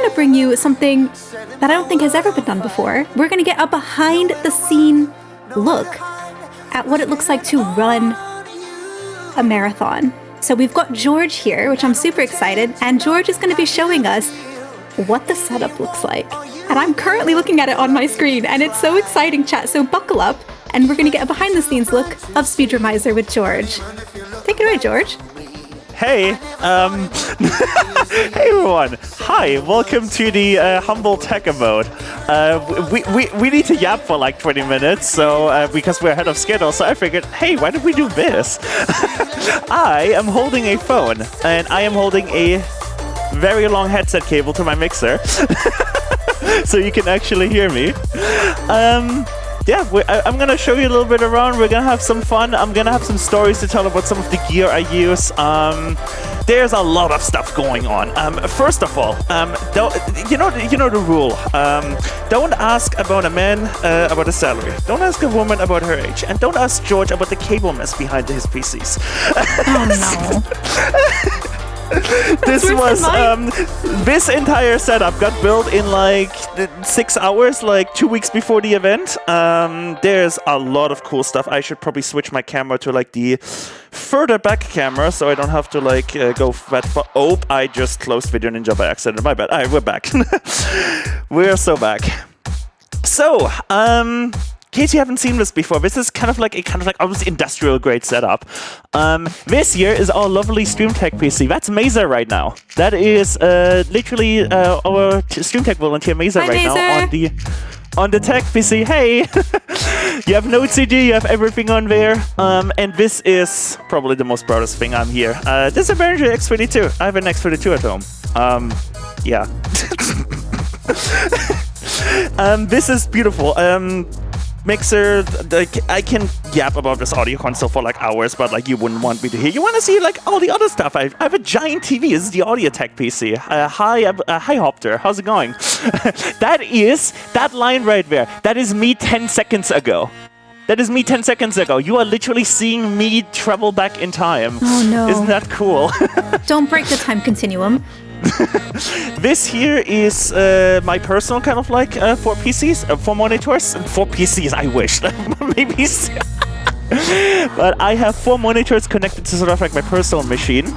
going to bring you something that I don't think has ever been done before. We're going to get a behind-the-scene look at what it looks like to run a marathon. So we've got George here, which I'm super excited, and George is going to be showing us what the setup looks like. And I'm currently looking at it on my screen, and it's so exciting, chat. So buckle up, and we're going to get a behind-the-scenes look of Speedromizer with George. Take it away, George. Hey, hey everyone. Hi, welcome to the humble tech abode. We need to yap for like 20 minutes, so because we're ahead of schedule. So I figured, hey, why don't we do this? I am holding a phone, and I am holding a very long headset cable to my mixer, so you can actually hear me. Yeah, I'm gonna show you a little bit around. We're gonna have some fun. I'm gonna have some stories to tell about some of the gear I use. There's a lot of stuff going on. First of all, you know the rule. Don't ask about a man about his salary. Don't ask a woman about her age, and don't ask George about the cable mess behind his PCs. Oh no. This entire setup got built in like 6 hours, like 2 weeks before the event. There's a lot of cool stuff. I should probably switch my camera to like the further back camera so I don't have to like go that far. Oh, I just closed Video Ninja by accident. My bad. Alright, we're back. We're so back. So, in case you haven't seen this before, this is kind of like almost industrial grade setup. This here is our lovely StreamTech PC. That's Mesa right now. That is literally our StreamTech volunteer Mesa Hi, right Mesa. now on the tech PC. Hey, you have Node CG, you have everything on there, and this is probably the most proudest thing I'm here. This is a Behringer X32. I have an X32 at home. Yeah. This is beautiful. Mixer, like, I can yap about this audio console for like hours, but like you wouldn't want me to hear. You want to see like all the other stuff. I have a giant TV. This is the Audio Tech PC. Hi Hopter. How's it going? That line right there. That is me 10 seconds ago. That is me 10 seconds ago. You are literally seeing me travel back in time. Oh no. Isn't that cool? Don't break the time continuum. This here is my personal kind of like 4 PCs, 4 monitors, 4 PCs. I wish, maybe. But I have 4 monitors connected to sort of like my personal machine.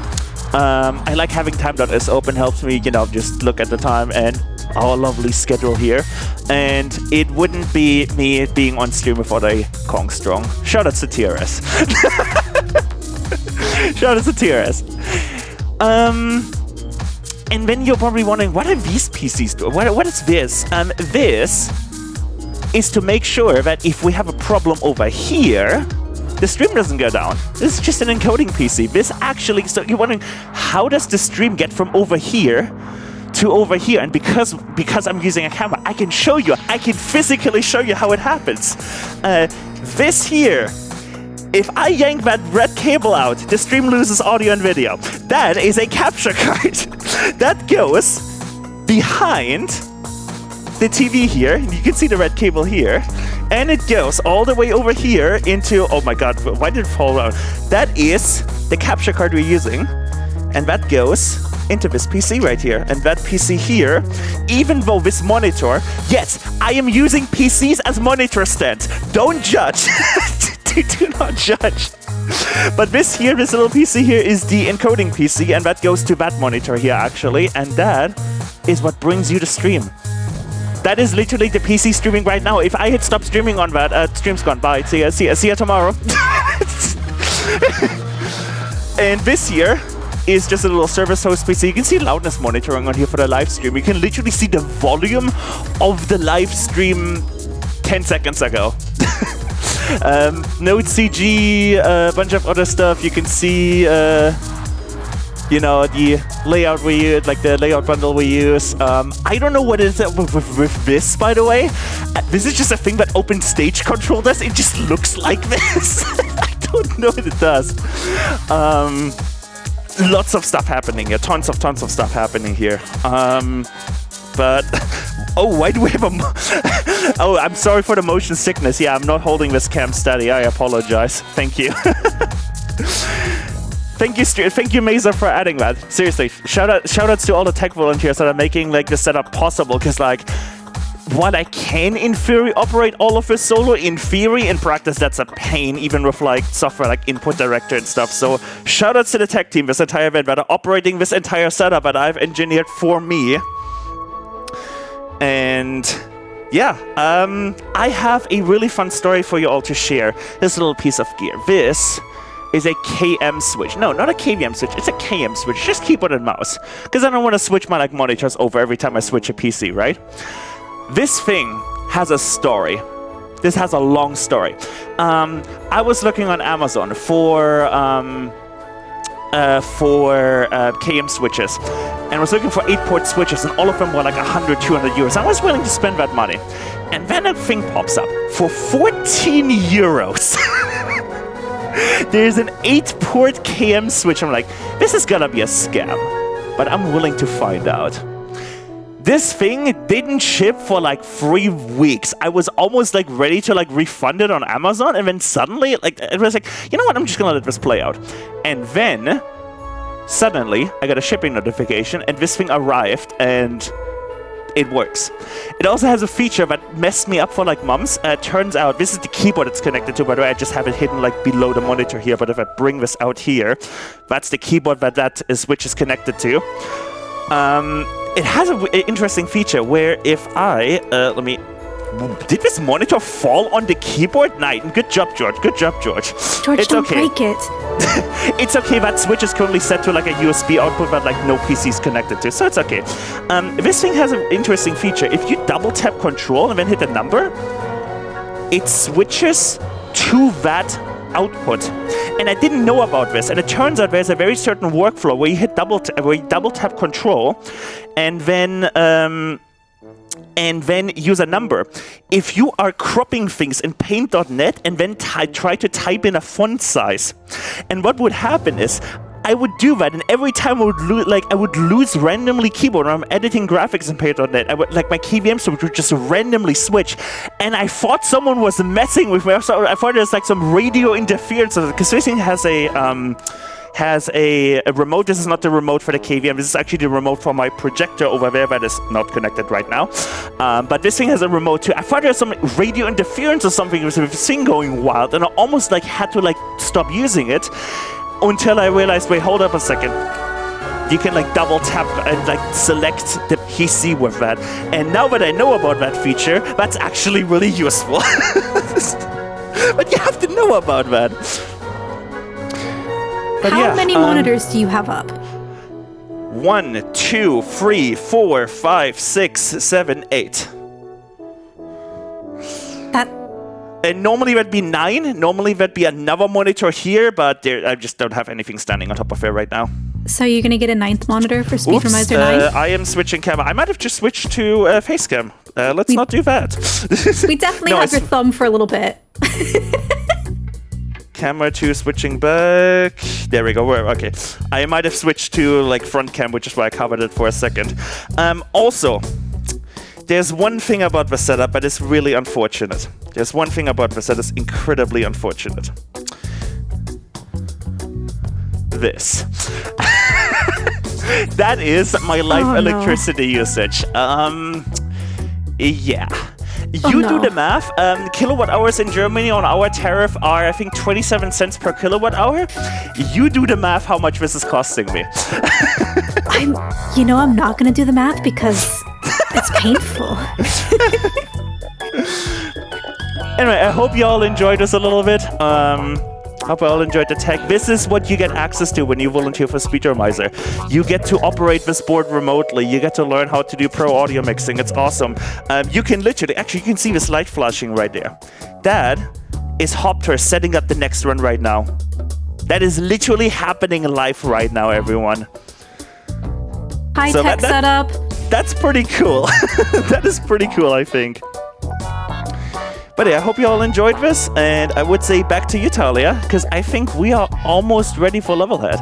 I like having time.s open, helps me, you know, just look at the time and our lovely schedule here. And it wouldn't be me being on stream without a Kong Strong. Shout out to TRS. Shout out to TRS. And then you're probably wondering, what are these PCs doing? What is this? This is to make sure that if we have a problem over here, the stream doesn't go down. This is just an encoding PC. This actually, so you're wondering, how does the stream get from over here to over here? And because I'm using a camera, I can show you, I can physically show you how it happens. This here, if I yank that red cable out, the stream loses audio and video. That is a capture card. That goes behind the TV here. You can see the red cable here. And it goes all the way over here into... Oh my god, why did it fall out? That is the capture card we're using. And that goes into this PC right here. And that PC here, even though this monitor... Yes, I am using PCs as monitor stands. Don't judge. Do not judge. But this little PC here is the encoding PC, and that goes to that monitor here actually, and that is what brings you the stream. That is literally the PC streaming right now. If I hit stop streaming on that, stream's gone. Bye. See ya tomorrow. And this here is just a little service host PC. You can see loudness monitoring on here for the live stream. You can literally see the volume of the live stream 10 seconds ago. Node CG, a bunch of other stuff. You can see, you know, the layout we use, like the layout bundle we use. I don't know what it is with this, by the way. This is just a thing that Open Stage Control does. It just looks like this. I don't know what it does. Lots of stuff happening here. Tons of stuff happening here. But oh, why do we have a... Oh, I'm sorry for the motion sickness. Yeah, I'm not holding this cam steady. I apologize. Thank you. Thank you, Mesa, for adding that. Seriously, shoutouts to all the tech volunteers that are making like this setup possible. Because like, while I can in theory operate all of this solo, in theory, in practice, that's a pain, even with like software like Input Director and stuff. So shoutouts to the tech team this entire event that are operating this entire setup that I've engineered for me. And yeah, I have a really fun story for you all to share. This little piece of gear. This is a KM switch. No, not a KVM switch. It's a KM switch. Just keyboard and mouse. Because I don't want to switch my like monitors over every time I switch a PC, right? This thing has a story. This has a long story. I was looking on Amazon for KM switches, and I was looking for 8-port switches, and all of them were like 100, 200 euros. I was willing to spend that money. And then a thing pops up for 14 euros. There's an 8-port KM switch. I'm like, this is gonna be a scam, but I'm willing to find out. This thing didn't ship for like 3 weeks. I was almost like ready to like refund it on Amazon, and then suddenly like it was like, you know what, I'm just gonna let this play out. And then suddenly I got a shipping notification, and this thing arrived, and it works. It also has a feature that messed me up for like months. Turns out this is the keyboard it's connected to. By the way, I just have it hidden like below the monitor here, but if I bring this out here, that's the keyboard that switch is connected to. It has an interesting feature where if I, did this monitor fall on the keyboard? Nice. Good job, George. Good job, George. George, it's don't okay. break it. It's okay. That switch is currently set to like a USB output that like no PC is connected to, so it's okay. This thing has an interesting feature. If you double tap Control and then hit a number, it switches to that output. And I didn't know about this, and it turns out there's a very certain workflow where you hit double tap Control, and then use a number. If you are cropping things in Paint.net and then try to type in a font size, and what would happen is I would do that, and every time I would lose randomly keyboard when I'm editing graphics in Paint.net. I would like my KVM switch would just randomly switch, and I thought someone was messing with me. So I thought it was like some radio interference, because this thing has a remote. This is not the remote for the KVM. This is actually the remote for my projector over there that is not connected right now. But this thing has a remote too. I thought there was some radio interference or something with this thing going wild, and I almost like had to like stop using it until I realized, wait, hold up a second. You can like double tap and like select the PC with that. And now that I know about that feature, that's actually really useful. But you have to know about that. But How many monitors do you have up? 1, 2, 3, 4, 5, 6, 7, 8. And normally that'd be 9. Normally that'd be another monitor here, but I just don't have anything standing on top of it right now. So you're going to get a 9th monitor for Speedromizer 9? I am switching camera. I might have just switched to Facecam. Let's not do that. We definitely have your thumb for a little bit. Camera 2 switching back. There we go. Okay. I might have switched to like front cam, which is why I covered it for a second. Also, there's one thing about the setup that is really unfortunate. There's one thing about this that is incredibly unfortunate. This. That is my live electricity usage. Yeah. You do the math. Kilowatt hours in Germany on our tariff are, I think, 27 cents per kilowatt hour. You do the math how much this is costing me. I'm not going to do the math because it's painful. Anyway, I hope you all enjoyed this a little bit. Hope you all enjoyed the tech. This is what you get access to when you volunteer for Speedromizer. You get to operate this board remotely. You get to learn how to do pro audio mixing. It's awesome. You can literally, actually, you can see this light flashing right there. That is Hopter setting up the next run right now. That is literally happening live right now, everyone. High-tech setup. That's pretty cool. That is pretty cool, I think. But yeah, I hope you all enjoyed this, and I would say back to you, Talia, because I think we are almost ready for Levelhead.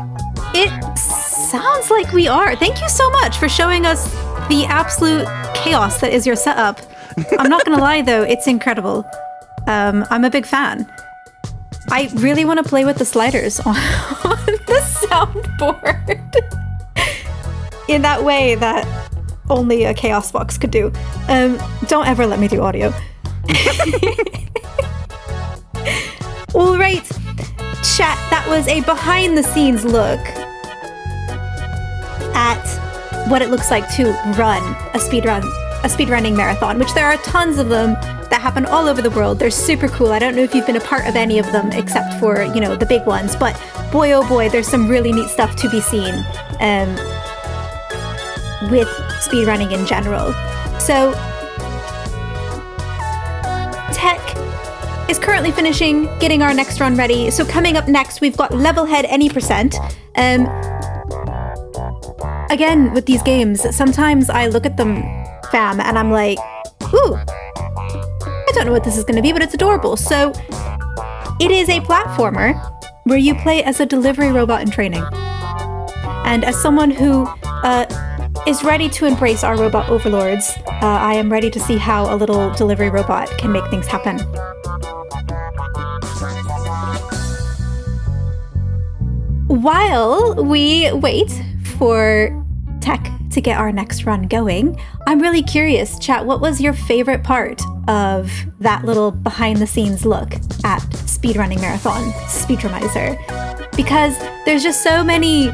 It sounds like we are. Thank you so much for showing us the absolute chaos that is your setup. I'm not going to lie, though, it's incredible. I'm a big fan. I really want to play with the sliders on this soundboard in that way that only a Chaos Box could do. Don't ever let me do audio. All right, chat, that was a behind-the-scenes look at what it looks like to run a speedrunning marathon, which there are tons of them that happen all over the world. They're super cool. I don't know if you've been a part of any of them except for, you know, the big ones, but boy, oh boy, there's some really neat stuff to be seen with speedrunning in general. So, Tech is currently finishing getting our next run ready. So coming up next, we've got Levelhead Any Percent. Again, with these games, sometimes I look at them, fam, and I'm like, ooh, I don't know what this is going to be, but it's adorable. So it is a platformer where you play as a delivery robot in training. And as someone who is ready to embrace our robot overlords, I am ready to see how a little delivery robot can make things happen. While we wait for Tech to get our next run going, I'm really curious, chat, what was your favorite part of that little behind-the-scenes look at Speedrunning Marathon, Speedromizer? Because there's just so many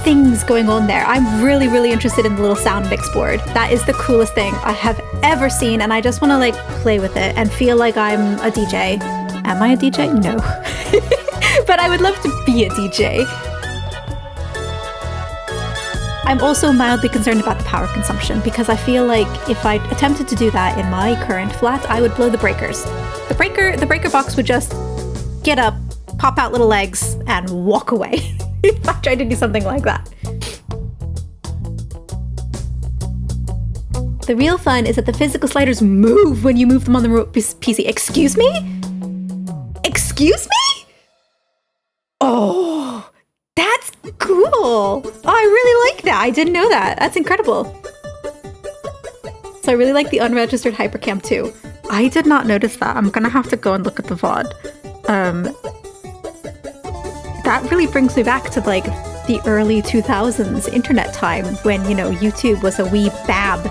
things going on there. I'm really, really interested in the little sound mix board. That is the coolest thing I have ever seen, and I just want to like play with it and feel like I'm a DJ. Am I a DJ? No. But I would love to be a DJ. I'm also mildly concerned about the power consumption because I feel like if I attempted to do that in my current flat, I would blow the breakers. The breaker box would just get up, pop out little legs, and walk away if I tried to do something like that. The real fun is that the physical sliders move when you move them on the PC. Excuse me? Excuse me? Oh, that's cool. Oh, I really like that. I didn't know that. That's incredible. So I really like the unregistered hypercam too. I did not notice that. I'm gonna have to go and look at the VOD. That really brings me back to like the early 2000s internet time when, you know, YouTube was a wee bab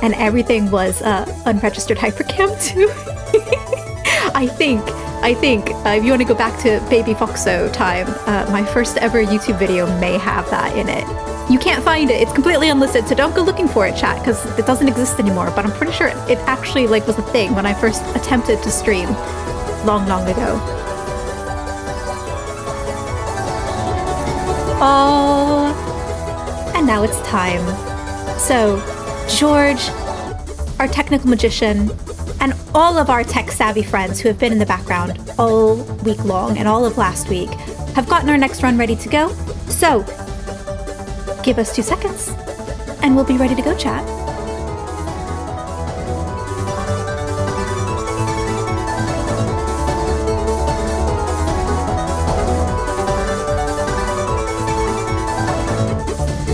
and everything was unregistered hypercam too. I think if you want to go back to Baby Foxo time, my first ever YouTube video may have that in it. You can't find it. It's completely unlisted, so don't go looking for it, chat, because it doesn't exist anymore. But I'm pretty sure it actually like was a thing when I first attempted to stream long, long ago. Oh, and now it's time. So, George, our technical magician, and all of our tech-savvy friends who have been in the background all week long and all of last week have gotten our next run ready to go. So, give us 2 seconds, and we'll be ready to go, chat.